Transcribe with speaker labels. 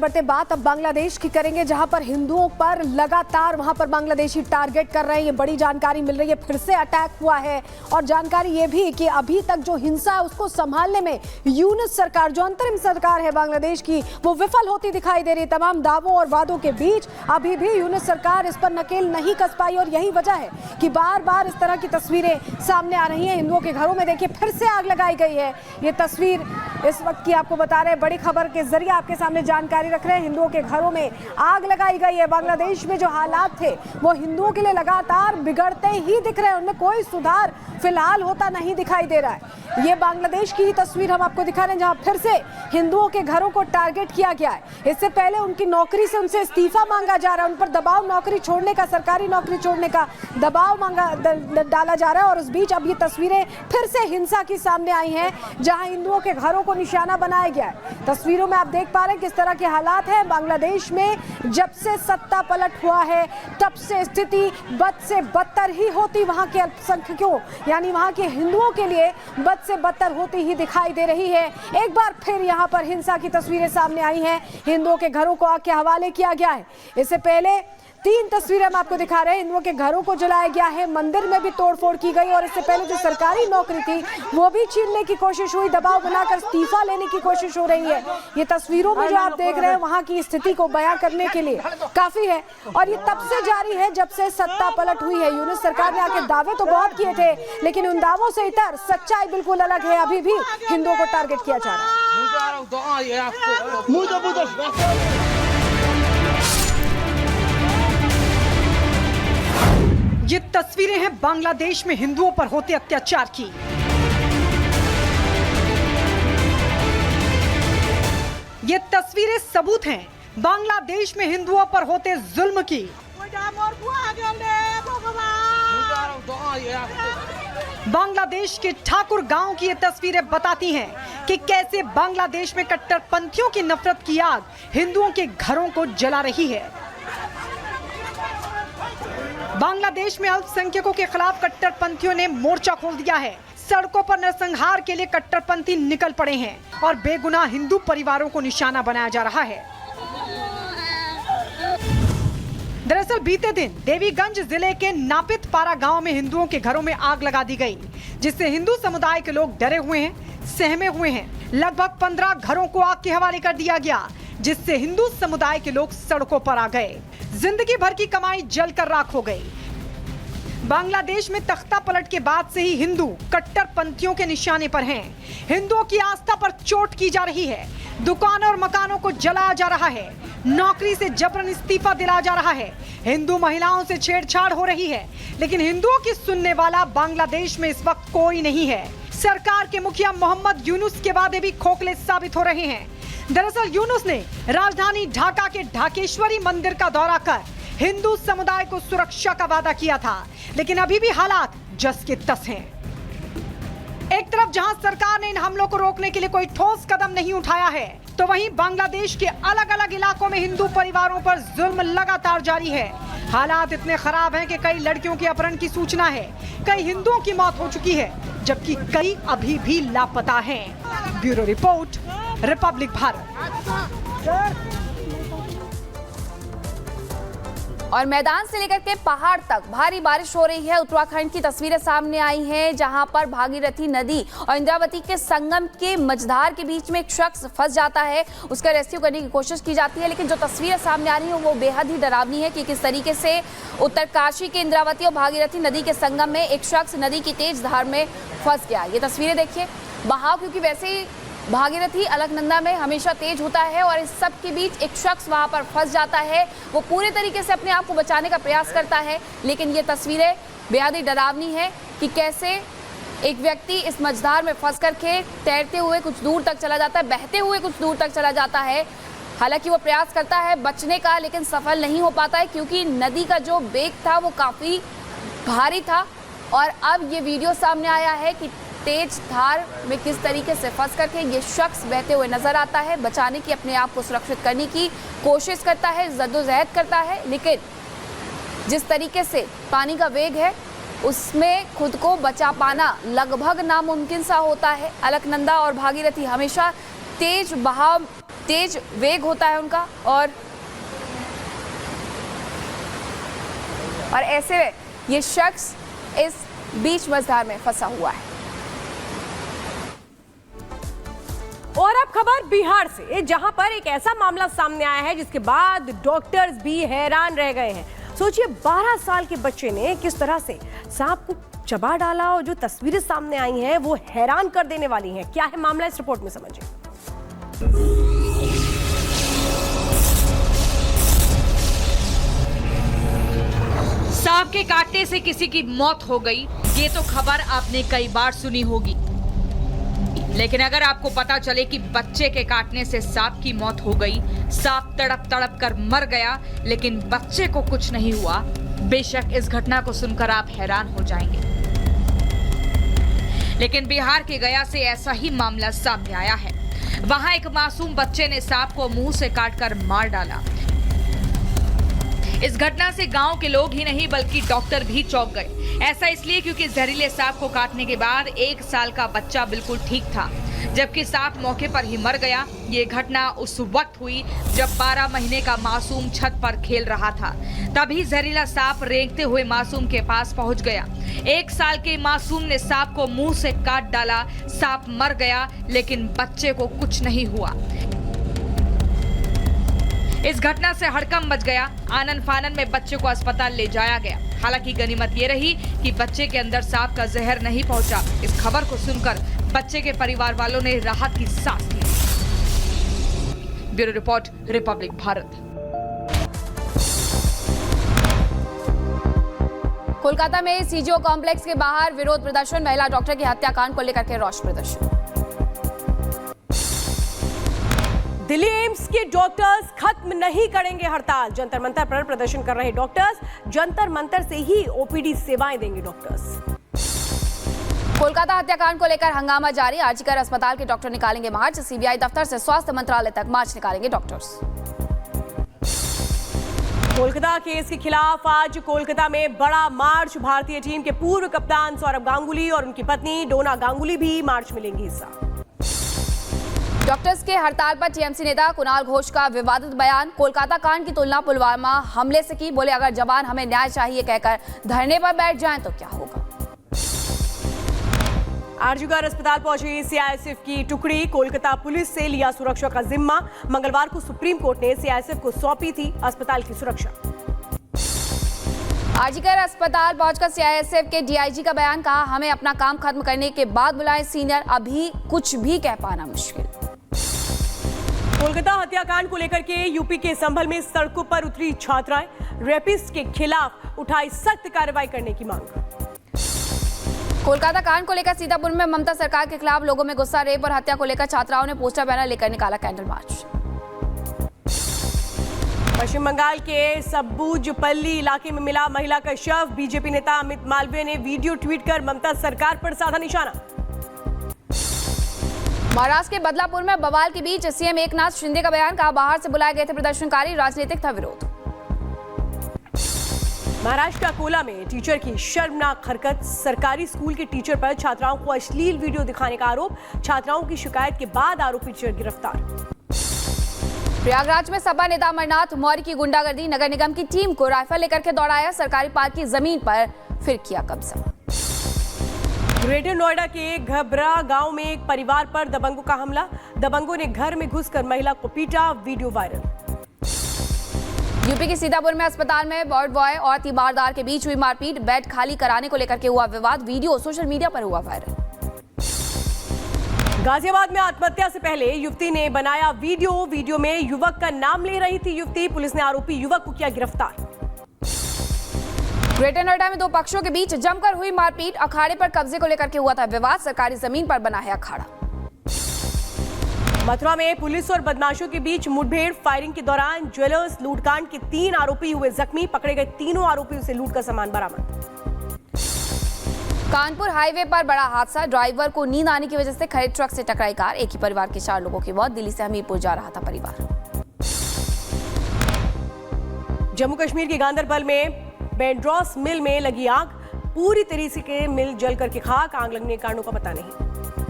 Speaker 1: बढ़ते बात अब बांग्लादेश की करेंगे, जहां पर हिंदुओं पर लगातार वहां पर बांग्लादेशी टारगेट कर रहे हैं। ये बड़ी जानकारी मिल रही है, फिर से अटैक हुआ है। और जानकारी ये भी कि अभी तक जो हिंसा है उसको संभालने में यूनुस सरकार, जो अंतरिम सरकार है बांग्लादेश की, वो विफल होती दिखाई दे रही। तमाम दावों और वादों के बीच अभी भी यूनुस सरकार इस पर नकेल नहीं कस पाई और यही वजह है कि बार बार इस तरह की तस्वीरें सामने आ रही हैं। हिंदुओं के घरों में देखिए फिर से आग लगाई गई है। ये तस्वीर इस वक्त की आपको बता रहे हैं, बड़ी खबर के जरिए आपके सामने जानकारी रख रहे हैं। हिंदुओं के घरों में आग लगाई गई है। बांग्लादेश में जो हालात थे वो हिंदुओं के लिए लगातार बिगड़ते ही दिख रहे हैं, उनमें कोई सुधार फिलहाल होता नहीं दिखाई दे रहा है। ये बांग्लादेश की ही तस्वीर हम आपको दिखा रहे हैं, जहां फिर से हिंदुओं के घरों को टारगेट किया गया है। इससे पहले उनकी नौकरी से उनसे इस्तीफा मांगा जा रहा है, उन पर दबाव, नौकरी छोड़ने का, सरकारी नौकरी छोड़ने का दबाव डाला जा रहा है। और इस बीच अब ये तस्वीरें फिर से हिंसा की सामने आई हैं, जहां हिंदुओं के घरों को निशाना बनाया गया है। तस्वीरों में आप देख पा रहे हैं किस तरह के हालात हैं बांग्लादेश में। जब से सत्ता पलट हुआ है तब से स्थिति बद से बदतर ही होती वहां के अल्पसंख्यकों यानी वहां के हिंदुओं के लिए बद से बदतर होती ही दिखाई दे रही है। एक बार फिर यहां पर हिंसा की तस्वीरें सामने आई हैं, हिंदुओं के घरों को आग के हवाले किया गया है। इससे पहले 3 तस्वीरें हम आपको दिखा रहे हैं। हिंदुओं के घरों को जलाया गया है, मंदिर में भी तोड़फोड़ की गई और इससे पहले जो सरकारी नौकरी थी वो भी छीनने की कोशिश हुई, दबाव बनाकर इस्तीफा लेने की कोशिश हो रही है। ये तस्वीरों में जो आप देख रहे हैं वहां की स्थिति को बयां करने के लिए काफी है। और ये तब से जारी है जब से सत्ता पलट हुई है। यूनुस सरकार ने आके दावे तो बहुत किए थे, लेकिन उन दावों से इतर सच्चाई बिल्कुल अलग है। अभी भी हिंदुओं को टारगेट किया जा रहा है।
Speaker 2: ये तस्वीरें हैं बांग्लादेश में हिंदुओं पर होते अत्याचार की। ये तस्वीरें सबूत हैं बांग्लादेश में हिंदुओं पर होते जुल्म की। बांग्लादेश के ठाकुर गांव की ये तस्वीरें बताती हैं कि कैसे बांग्लादेश में कट्टरपंथियों की नफरत की आग हिंदुओं के घरों को जला रही है। बांग्लादेश में अल्पसंख्यकों के खिलाफ कट्टरपंथियों ने मोर्चा खोल दिया है। सड़कों पर नरसंहार के लिए कट्टरपंथी निकल पड़े हैं और बेगुनाह हिंदू परिवारों को निशाना बनाया जा रहा है। दरअसल बीते दिन देवीगंज जिले के नापितपारा गांव में हिंदुओं के घरों में आग लगा दी गई, जिससे हिंदू समुदाय के लोग डरे हुए हैं, सहमे हुए हैं। लगभग 15 घरों को आग के हवाले कर दिया गया, जिससे हिंदू समुदाय के लोग सड़कों पर आ गए। जिंदगी भर की कमाई जलकर राख हो गई। बांग्लादेश में तख्ता पलट के बाद से ही हिंदू कट्टरपंथियों के निशाने पर हैं। हिंदुओं की आस्था पर चोट की जा रही है। दुकानों और मकानों को जलाया जा रहा है। नौकरी से जबरन इस्तीफा दिलाया जा रहा है। हिंदू महिलाओं से छेड़छाड़ हो रही है। लेकिन हिंदुओं की सुनने वाला बांग्लादेश में इस वक्त कोई नहीं है। सरकार के मुखिया मोहम्मद यूनुस के वादे भी खोखले साबित हो रहे हैं। दरअसल यूनुस ने राजधानी ढाका के ढाकेश्वरी मंदिर का दौरा कर हिंदू समुदाय को सुरक्षा का वादा किया था, लेकिन अभी भी हालात जस के तस हैं। एक तरफ जहां सरकार ने इन हमलों को रोकने के लिए कोई ठोस कदम नहीं उठाया है, तो वहीं बांग्लादेश के अलग अलग इलाकों में हिंदू परिवारों पर जुल्म लगातार जारी है। हालात इतने खराब हैं कि कई लड़कियों के अपहरण की सूचना है, कई हिंदुओं की मौत हो चुकी है, जबकि कई अभी भी लापता हैं। Bureau report, Republic Bharat.
Speaker 3: और मैदान से लेकर के पहाड़ तक भारी बारिश हो रही है। उत्तराखंड की तस्वीरें सामने आई हैं, जहां पर भागीरथी नदी और इंद्रावती के संगम के मझधार के बीच में एक शख्स फंस जाता है। उसका रेस्क्यू करने की कोशिश की जाती है, लेकिन जो तस्वीरें सामने आ रही हैं वो बेहद ही डरावनी है कि किस तरीके से उत्तरकाशी के इंद्रावती और भागीरथी नदी के संगम में एक शख्स नदी की तेज धार में फंस गया। ये तस्वीरें देखिए, बहाव क्योंकि वैसे ही भागीरथी अलकनंदा में हमेशा तेज होता है और इस सब के बीच एक शख्स वहां पर फंस जाता है। वो पूरे तरीके से अपने आप को बचाने का प्रयास करता है, लेकिन ये तस्वीरें बेहद ही डरावनी है कि कैसे एक व्यक्ति इस मझधार में फंस करके तैरते हुए कुछ दूर तक चला जाता है, बहते हुए कुछ दूर तक चला जाता है। हालांकि वो प्रयास करता है बचने का, लेकिन सफल नहीं हो पाता है क्योंकि नदी का जो वेग था वो काफ़ी भारी था। और अब ये वीडियो सामने आया है कि तेज धार में किस तरीके से फंस करके ये शख्स बहते हुए नजर आता है। बचाने की, अपने आप को सुरक्षित करने की कोशिश करता है, जद्दोजहद करता है, लेकिन जिस तरीके से पानी का वेग है उसमें खुद को बचा पाना लगभग नामुमकिन सा होता है। अलकनंदा और भागीरथी हमेशा तेज बहाव तेज वेग होता है उनका और ऐसे में ये शख्स इस बीच मझधार में फंसा हुआ है।
Speaker 4: और अब खबर बिहार से, जहां पर एक ऐसा मामला सामने आया है जिसके बाद डॉक्टर्स भी हैरान रह गए हैं। सोचिए 12 साल के बच्चे ने किस तरह से सांप को चबा डाला और जो तस्वीरें सामने आई हैं वो हैरान कर देने वाली हैं। क्या है मामला, इस रिपोर्ट में समझिए।
Speaker 5: सांप के काटने से किसी की मौत हो गई, ये तो खबर आपने कई बार सुनी होगी। लेकिन अगर आपको पता चले कि बच्चे के काटने से सांप की मौत हो गई, सांप तड़प तड़प कर मर गया लेकिन बच्चे को कुछ नहीं हुआ, बेशक इस घटना को सुनकर आप हैरान हो जाएंगे। लेकिन बिहार के गया से ऐसा ही मामला सामने आया है। वहां एक मासूम बच्चे ने सांप को मुंह से काटकर मार डाला। इस घटना से गांव के लोग ही नहीं बल्कि डॉक्टर भी चौंक गए। ऐसा इसलिए क्योंकि जहरीले सांप को काटने के बाद 1 साल का बच्चा बिल्कुल ठीक था, जबकि सांप मौके पर ही मर गया। ये घटना उस वक्त हुई जब 12 महीने का मासूम छत पर खेल रहा था। तभी जहरीला सांप रेंगते हुए मासूम के पास पहुंच गया। 1 साल के मासूम ने सांप को मुंह से काट डाला। सांप मर गया लेकिन बच्चे को कुछ नहीं हुआ। इस घटना से हड़कंप मच गया। आनन फानन में बच्चे को अस्पताल ले जाया गया। हालांकि गनीमत ये रही कि बच्चे के अंदर सांप का जहर नहीं पहुंचा। इस खबर को सुनकर बच्चे के परिवार वालों ने राहत की सांस ली। Bureau report, Republic Bharat.
Speaker 3: Kolkata में सीजीओ कॉम्प्लेक्स के बाहर विरोध प्रदर्शन, महिला डॉक्टर की हत्याकांड को लेकर के रोष प्रदर्शन।
Speaker 4: दिल्ली एम्स के डॉक्टर्स खत्म नहीं करेंगे हड़ताल। जंतर मंतर पर प्रदर्शन कर रहे डॉक्टर्स जंतर मंतर से ही ओपीडी सेवाएं देंगे डॉक्टर्स।
Speaker 3: कोलकाता हत्याकांड को लेकर हंगामा जारी। आरजीकर अस्पताल के डॉक्टर निकालेंगे मार्च। सीबीआई दफ्तर से स्वास्थ्य मंत्रालय तक मार्च निकालेंगे डॉक्टर्स।
Speaker 4: कोलकाता केस के खिलाफ आज कोलकाता में बड़ा मार्च। भारतीय टीम के पूर्व कप्तान सौरभ गांगुली और उनकी पत्नी डोना गांगुली भी मार्च में लेंगी हिस्सा।
Speaker 3: डॉक्टर्स के हड़ताल पर टीएमसी नेता कुणाल घोष का विवादित बयान। कोलकाता कांड की तुलना पुलवामा हमले से की। बोले अगर जवान हमें न्याय चाहिए कहकर धरने पर बैठ जाएं तो क्या होगा।
Speaker 4: आरजीकर अस्पताल पहुंची सीआईएसएफ की टुकड़ी। कोलकाता पुलिस से लिया सुरक्षा का जिम्मा। मंगलवार को सुप्रीम कोर्ट ने सीआईएसएफ को सौंपी थी अस्पताल की सुरक्षा।
Speaker 3: आरजीकर अस्पताल पहुंचकर सीआईएसएफ के डीआईजी का बयान। कहा हमें अपना काम खत्म करने के बाद बुलाएं सीनियर, अभी कुछ भी कह पाना मुश्किल।
Speaker 4: कोलकाता हत्याकांड को लेकर के यूपी के संभल में सड़कों पर उतरी छात्राएं। रेपिस्ट के खिलाफ उठाई सख्त कार्रवाई करने की मांग।
Speaker 3: कोलकाता कांड को लेकर सीतापुर में ममता सरकार के खिलाफ लोगों में गुस्सा। रेप और हत्या को लेकर छात्राओं ने पोस्टर बैनर लेकर निकाला कैंडल मार्च।
Speaker 4: पश्चिम बंगाल के सबूजपल्ली इलाके में मिला महिला का शव। बीजेपी नेता अमित मालवीय ने वीडियो ट्वीट कर ममता सरकार पर साधा निशाना।
Speaker 3: महाराष्ट्र के बदलापुर में बवाल के बीच सीएम एकनाथ शिंदे का बयान। कहा बाहर से बुलाए गए थे प्रदर्शनकारी, राजनीतिक था विरोध।
Speaker 4: महाराष्ट्र का अकोला में टीचर की शर्मनाक हरकत। सरकारी स्कूल के टीचर पर छात्राओं को अश्लील वीडियो दिखाने का आरोप। छात्राओं की शिकायत के बाद आरोपी टीचर गिरफ्तार।
Speaker 3: प्रयागराज में सपा नेता अमरनाथ मौर्य की गुंडागर्दी। नगर निगम की टीम को राइफल लेकर के दौड़ाया। सरकारी पार्क की जमीन पर फिर किया कब्जा।
Speaker 4: ग्रेटर नोएडा के घबरा गांव में एक परिवार पर दबंगों का हमला। दबंगों ने घर में घुसकर महिला को पीटा, वीडियो वायरल।
Speaker 3: यूपी के सीतापुर में अस्पताल में वार्ड बॉय और तीमारदार के बीच हुई मारपीट। बेड खाली कराने को लेकर के हुआ विवाद। वीडियो सोशल मीडिया पर हुआ वायरल।
Speaker 4: गाजियाबाद में आत्महत्या से पहले युवती ने बनाया वीडियो में युवक का नाम ले रही थी युवती। पुलिस ने आरोपी युवक को किया गिरफ्तार।
Speaker 3: ग्रेटर नोएडा में दो पक्षों के बीच जमकर हुई मारपीट। अखाड़े पर कब्जे को लेकर के हुआ था विवाद। सरकारी जमीन पर बना है अखाड़ा।
Speaker 4: मथुरा में पुलिस और बदमाशों के बीच मुठभेड़। फायरिंग के दौरान ज्वेलर्स लूटकांड के 3 आरोपी हुए जख्मी। पकड़े गए तीनों आरोपियों से लूट का सामान बरामद।
Speaker 3: कानपुर हाईवे पर बड़ा हादसा। ड्राइवर को नींद आने की वजह से खड़े ट्रक से टकराई कार। एक ही परिवार के 4 लोगों की मौत। दिल्ली से हमीरपुर जा रहा था परिवार।
Speaker 4: जम्मू कश्मीर के गांदरबल में बेंड्रॉस मिल में लगी आग। पूरी तरह से मिल जल करके खाक। आग लगने के कारणों का पता नहीं।